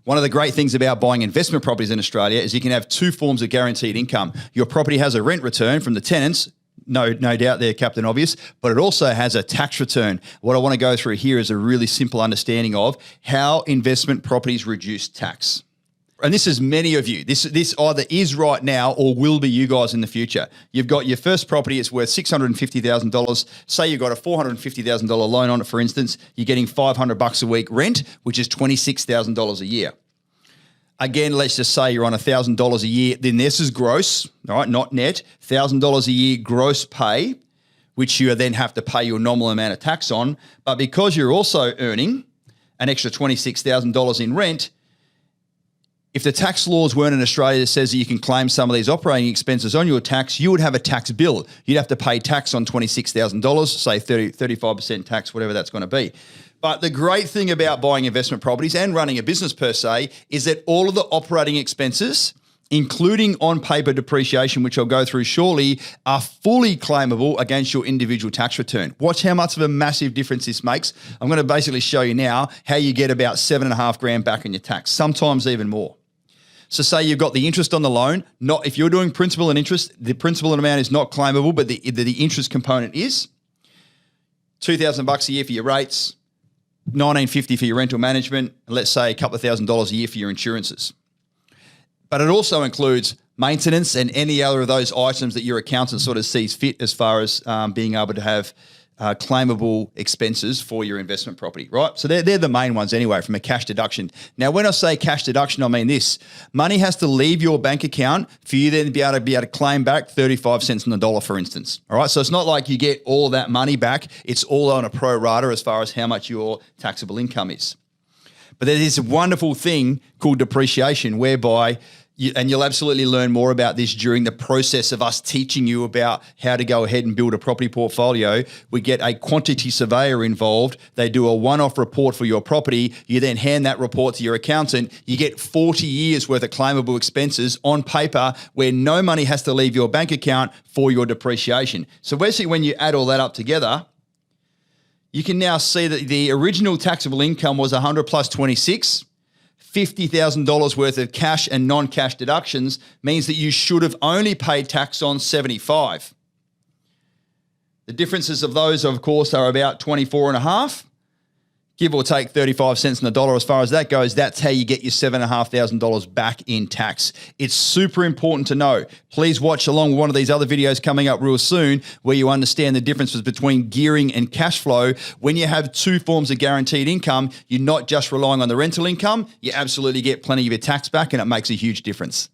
One of the great things about buying investment properties in Australia is you can have two forms of guaranteed income. Your property has a rent return from the tenants, no doubt there, Captain Obvious, but it also has a tax return. What I want to go through here is a really simple understanding of how investment properties reduce tax. And this is many of you. This either is right now or will be you guys in the future. You've got your first property, it's worth $650,000. Say you've got a $450,000 loan on it, for instance. You're getting $500 a week rent, which is $26,000 a year. Again, let's just say you're on $1,000 a year. Then this is gross, all right, not net. $1,000 a year gross pay, which you then have to pay your nominal amount of tax on. But because you're also earning an extra $26,000 in rent, if the tax laws weren't in Australia that says that you can claim some of these operating expenses on your tax, you would have a tax bill. You'd have to pay tax on $26,000, say 35% tax, whatever that's going to be. But the great thing about buying investment properties and running a business per se is that all of the operating expenses, including on-paper depreciation, which I'll go through shortly, are fully claimable against your individual tax return. Watch how much of a massive difference this makes. I'm going to basically show you now how you get about $7,500 back on your tax, sometimes even more. So say you've got the interest on the loan, not if you're doing principal and interest, the principal amount is not claimable, but the interest component is. $2,000 a year for your rates, $1,950 for your rental management, and let's say a couple of $1,000s a year for your insurances. But it also includes maintenance and any other of those items that your accountant sort of sees fit as far as being able to have claimable expenses for your investment property, right? So they're the main ones anyway from a cash deduction. Now, when I say cash deduction, I mean this. Money has to leave your bank account for you then to be able to claim back 35 cents on the dollar, for instance. All right, so it's not like you get all that money back. It's all on a pro rata as far as how much your taxable income is. But there's this wonderful thing called depreciation whereby and you'll absolutely learn more about this during the process of us teaching you about how to go ahead and build a property portfolio. We get a quantity surveyor involved. They do a one-off report for your property. You then hand that report to your accountant. You get 40 years worth of claimable expenses on paper where no money has to leave your bank account for your depreciation. So basically when you add all that up together, you can now see that the original taxable income was 100 plus 26. $50,000 worth of cash and non-cash deductions means that you should have only paid tax on 75. The differences of those, of course, are about 24 and a half, give or take 35 cents on the dollar. As far as that goes, that's how you get your $7,500 back in tax. It's super important to know. Please watch along with one of these other videos coming up real soon where you understand the differences between gearing and cash flow. When you have two forms of guaranteed income, you're not just relying on the rental income. You absolutely get plenty of your tax back and it makes a huge difference.